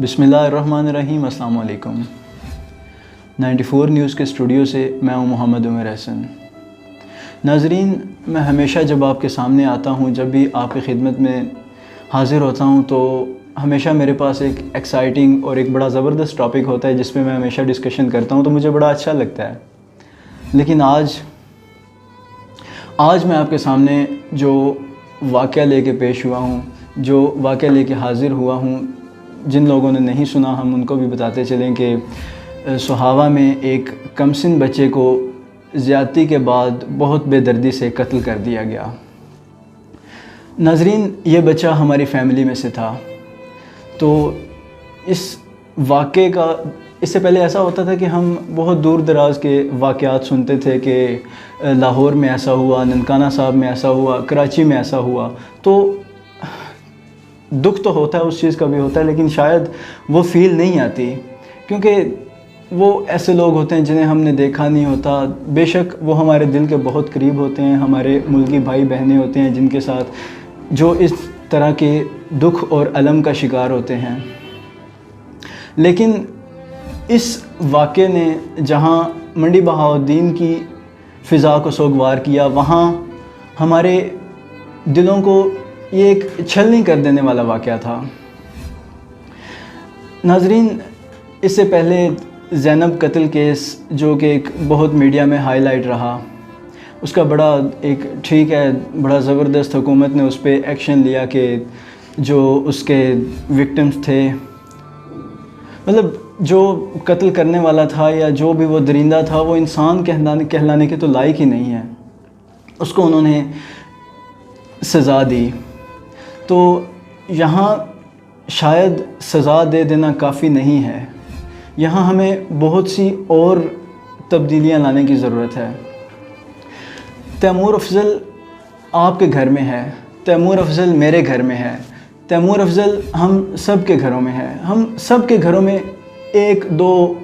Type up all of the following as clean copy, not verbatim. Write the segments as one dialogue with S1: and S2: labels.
S1: बिस्मिल्लाहिर्रहमानिर्रहीम। अस्सलाम वालेकुम। 94 न्यूज़ के स्टूडियो से मैं हूं मोहम्मद उमर हसन। नाज़रीन, मैं हमेशा जब आपके सामने आता हूं, जब भी आपकी खिदमत में हाज़िर होता हूं, तो हमेशा मेरे पास एक एक्साइटिंग और एक बड़ा ज़बरदस्त टॉपिक होता है जिस पे मैं हमेशा डिस्कशन करता हूं, तो मुझे बड़ा अच्छा लगता है। लेकिन आज मैं आपके सामने जो वाक़या लेके पेश हुआ हूं, जो वाक़या लेके हाज़िर हुआ हूं, जिन लोगों ने नहीं सुना हम उनको भी बताते चलें कि सोहावा में एक कमसिन बच्चे को ज़्यादती के बाद बहुत बेदर्दी से कत्ल कर दिया गया। नाज़रीन, ये बच्चा हमारी फैमिली में से था। तो इस वाक़े का इससे पहले ऐसा होता था कि हम बहुत दूर दराज के वाक़यात सुनते थे कि लाहौर में ऐसा हुआ, ननकाना साहब में ऐसा हुआ, कराची में ऐसा हुआ। तो दुख तो होता है, उस चीज़ का भी होता है, लेकिन शायद वो फ़ील नहीं आती क्योंकि वो ऐसे लोग होते हैं जिन्हें हमने देखा नहीं होता। बेशक वो हमारे दिल के बहुत करीब होते हैं, हमारे मुल्की भाई बहनें होते हैं जिनके साथ जो इस तरह के दुख और अलम का शिकार होते हैं। लेकिन इस वाक़े ने जहाँ मंडी बहाउद्दीन की फ़िज़ा को सोगवार किया, वहाँ हमारे दिलों को ये एक छलनी कर देने वाला वाक़या था। नाज़रीन, इससे पहले ज़ैनब कत्ल केस जो कि एक बहुत मीडिया में हाईलाइट रहा, उसका बड़ा एक ठीक है, बड़ा ज़बरदस्त हुकूमत ने उस पर एक्शन लिया कि जो उसके विक्टिम्स थे, मतलब जो कत्ल करने वाला था या जो भी वो दरिंदा था, वो इंसान कहलाने के तो लायक ही नहीं है, उसको उन्होंने सज़ा दी। तो यहाँ शायद सज़ा दे देना काफ़ी नहीं है, यहाँ हमें बहुत सी और तब्दीलियाँ लाने की ज़रूरत है। तैमूर अफ़ज़ल आपके घर में है, तैमूर अफ़ज़ल मेरे घर में है, तैमूर अफ़ज़ल हम सब के घरों में है, हम सब के घरों में एक दो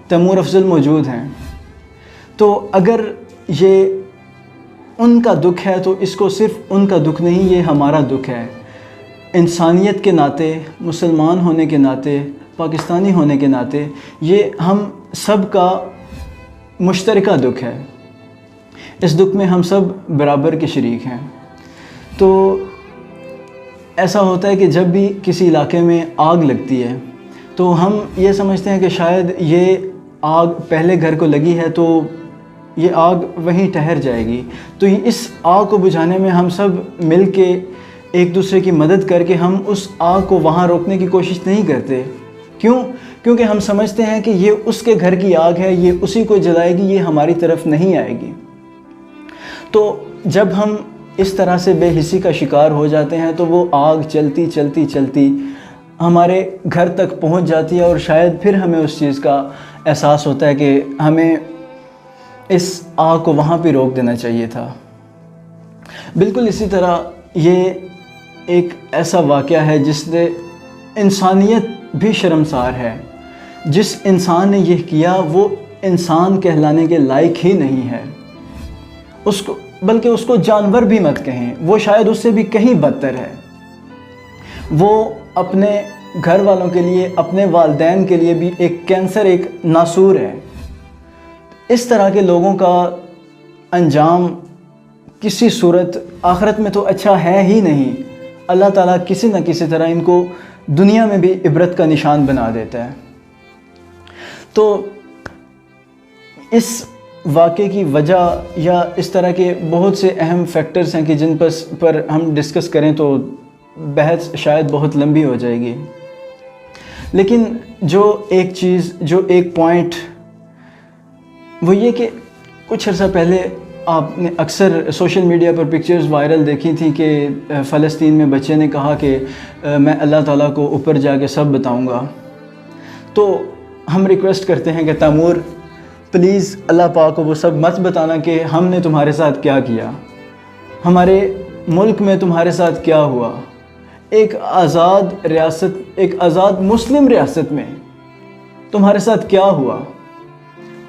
S1: तैमूर अफ़ज़ल मौजूद हैं। तो अगर ये उनका दुख है तो इसको सिर्फ़ उनका दुख नहीं, ये हमारा दुख है। इंसानियत के नाते, मुसलमान होने के नाते, पाकिस्तानी होने के नाते, ये हम सब का मुश्तरका दुख है। इस दुख में हम सब बराबर के शरीक हैं। तो ऐसा होता है कि जब भी किसी इलाके में आग लगती है तो हम ये समझते हैं कि शायद ये आग पहले घर को लगी है तो ये आग वहीं ठहर जाएगी। तो इस आग को बुझाने में हम सब मिल के एक दूसरे की मदद करके हम उस आग को वहाँ रोकने की कोशिश नहीं करते। क्यों? क्योंकि हम समझते हैं कि ये उसके घर की आग है, ये उसी को जलाएगी, ये हमारी तरफ नहीं आएगी। तो जब हम इस तरह से बेहिसी का शिकार हो जाते हैं तो वो आग चलती चलती चलती हमारे घर तक पहुंच जाती है और शायद फिर हमें उस चीज़ का एहसास होता है कि हमें इस आग को वहाँ पे रोक देना चाहिए था। बिल्कुल इसी तरह ये एक ऐसा वाक़या है जिससे इंसानियत भी शर्मसार है। जिस इंसान ने यह किया वो इंसान कहलाने के लायक ही नहीं है, उसको बल्कि उसको जानवर भी मत कहें, वो शायद उससे भी कहीं बदतर है। वो अपने घर वालों के लिए, अपने वालिदैन के लिए भी एक कैंसर, एक नासूर है। इस तरह के लोगों का अंजाम किसी सूरत आखिरत में तो अच्छा है ही नहीं। अल्लाह ताला किसी न किसी तरह इनको दुनिया में भी इबरत का निशान बना देता है। तो इस वाक़े की वजह या इस तरह के बहुत से अहम फैक्टर्स हैं कि जिन पर हम डिस्कस करें तो बहस शायद बहुत लंबी हो जाएगी। लेकिन जो एक चीज़, जो एक पॉइंट, वो ये कि कुछ अर्सा पहले आपने अक्सर सोशल मीडिया पर पिक्चर्स वायरल देखी थी कि फ़लस्तीन में बच्चे ने कहा कि मैं अल्लाह ताला को ऊपर जाके सब बताऊंगा। तो हम रिक्वेस्ट करते हैं कि तैमूर, प्लीज़ अल्लाह पाक को वो सब मत बताना कि हमने तुम्हारे साथ क्या किया, हमारे मुल्क में तुम्हारे साथ क्या हुआ। एक आज़ाद रियासत, एक आज़ाद मुस्लिम रियासत में तुम्हारे साथ क्या हुआ।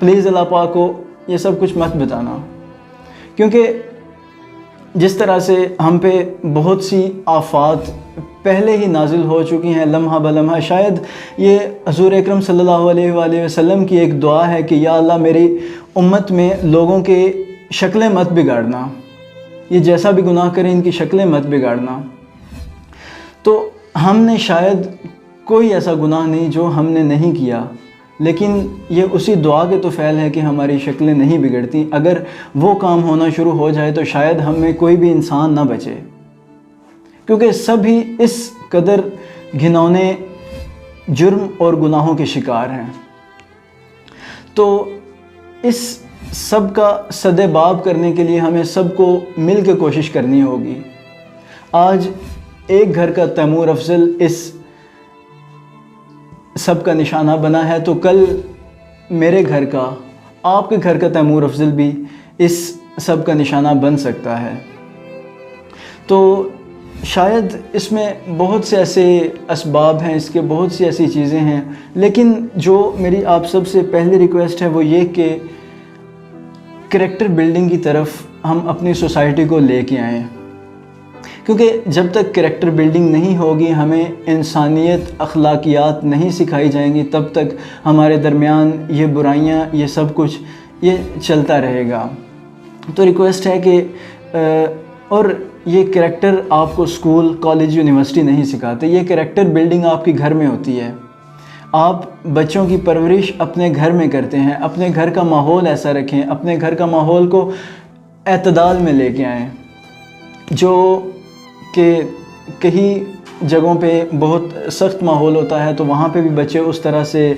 S1: प्लीज़ अल्लाह पाक को ये सब कुछ मत बताना, क्योंकि جس طرح سے ہم پہ بہت سی آفات پہلے ہی نازل ہو چکی ہیں لمحہ بلمحہ، شاید یہ حضور اکرم صلی اللہ علیہ وآلہ وسلم کی ایک دعا ہے کہ یا اللہ میری امت میں لوگوں کے شکلیں مت بگاڑنا، یہ جیسا بھی گناہ کریں ان کی شکلیں مت بگاڑنا۔ تو ہم نے شاید کوئی ایسا گناہ نہیں جو ہم نے نہیں کیا، لیکن یہ اسی دعا کے تو فعل ہے کہ ہماری شکلیں نہیں بگڑتی۔ اگر وہ کام ہونا شروع ہو جائے تو شاید ہم میں کوئی بھی انسان نہ بچے، کیونکہ سب ہی اس قدر گھنونے جرم اور گناہوں کے شکار ہیں۔ تو اس سب کا سد باب کرنے کے لیے ہمیں سب کو مل کے کوشش کرنی ہوگی۔ آج ایک گھر کا تیمور افضل اس سب کا نشانہ بنا ہے، تو کل میرے گھر کا، آپ کے گھر کا تیمور افضل بھی اس سب کا نشانہ بن سکتا ہے۔ تو شاید اس میں بہت سے ایسے اسباب ہیں، اس کے بہت سی ایسی چیزیں ہیں، لیکن جو میری آپ سب سے پہلی ریکویسٹ ہے وہ یہ کہ کریکٹر بلڈنگ کی طرف ہم اپنی سوسائٹی کو لے کے آئیں، کیونکہ جب تک کریکٹر بلڈنگ نہیں ہوگی، ہمیں انسانیت، اخلاقیات نہیں سکھائی جائیں گی، تب تک ہمارے درمیان یہ برائیاں، یہ سب کچھ یہ چلتا رہے گا۔ تو ریکویسٹ ہے کہ اور یہ کریکٹر آپ کو اسکول، کالج، یونیورسٹی نہیں سکھاتے، یہ کریکٹر بلڈنگ آپ کے گھر میں ہوتی ہے۔ آپ بچوں کی پرورش اپنے گھر میں کرتے ہیں، اپنے گھر کا ماحول ایسا رکھیں، اپنے گھر کا ماحول کو اعتدال میں لے کے آئیں۔ جو کہ کئی جگہوں پہ بہت سخت ماحول ہوتا ہے تو وہاں پہ بھی بچے اس طرح سے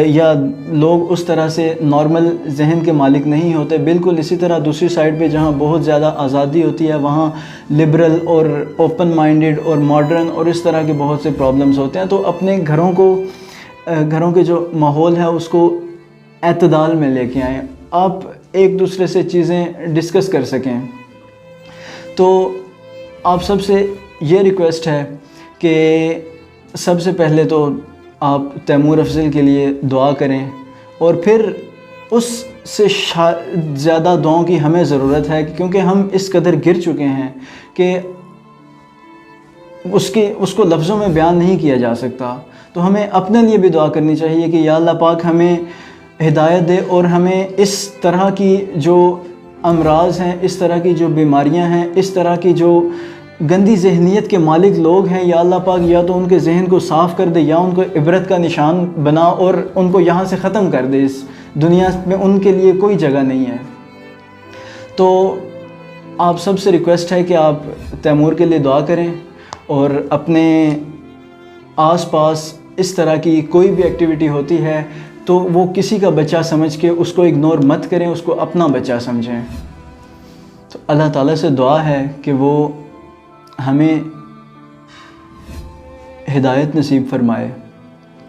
S1: یا لوگ اس طرح سے نارمل ذہن کے مالک نہیں ہوتے۔ بالکل اسی طرح دوسری سائڈ پہ جہاں بہت زیادہ آزادی ہوتی ہے وہاں لبرل اور اوپن مائنڈڈ اور ماڈرن اور اس طرح کے بہت سے پرابلمز ہوتے ہیں۔ تو اپنے گھروں کے جو ماحول ہے اس کو اعتدال میں لے کے آئیں، آپ ایک دوسرے سے چیزیں ڈسکس کر سکیں۔ تو آپ سب سے یہ ریکویسٹ ہے کہ سب سے پہلے تو آپ تیمور افضل کے لیے دعا کریں، اور پھر اس سے زیادہ دعاؤں کی ہمیں ضرورت ہے، کیونکہ ہم اس قدر گر چکے ہیں کہ اس کو لفظوں میں بیان نہیں کیا جا سکتا۔ تو ہمیں اپنے لیے بھی دعا کرنی چاہیے کہ یا اللہ پاک ہمیں ہدایت دے، اور ہمیں اس طرح کی جو امراض ہیں، اس طرح کی جو بیماریاں ہیں، اس طرح کی جو گندی ذہنیت کے مالک لوگ ہیں، یا اللہ پاک یا تو ان کے ذہن کو صاف کر دے یا ان کو عبرت کا نشان بنا اور ان کو یہاں سے ختم کر دے، اس دنیا میں ان کے لیے کوئی جگہ نہیں ہے۔ تو آپ سب سے ریکویسٹ ہے کہ آپ تیمور کے لیے دعا کریں، اور اپنے آس پاس اس طرح کی کوئی بھی ایکٹیویٹی ہوتی ہے تو وہ کسی کا بچہ سمجھ کے اس کو اگنور مت کریں، اس کو اپنا بچہ سمجھیں۔ تو اللہ تعالیٰ سے دعا ہے کہ وہ ہمیں ہدایت نصیب فرمائے،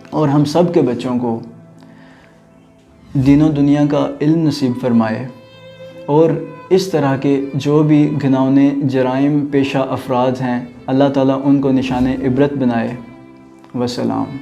S1: اور ہم سب کے بچوں کو دین و دنیا کا علم نصیب فرمائے، اور اس طرح کے جو بھی گھناؤنے جرائم پیشہ افراد ہیں اللہ تعالیٰ ان کو نشان عبرت بنائے۔ وسلام۔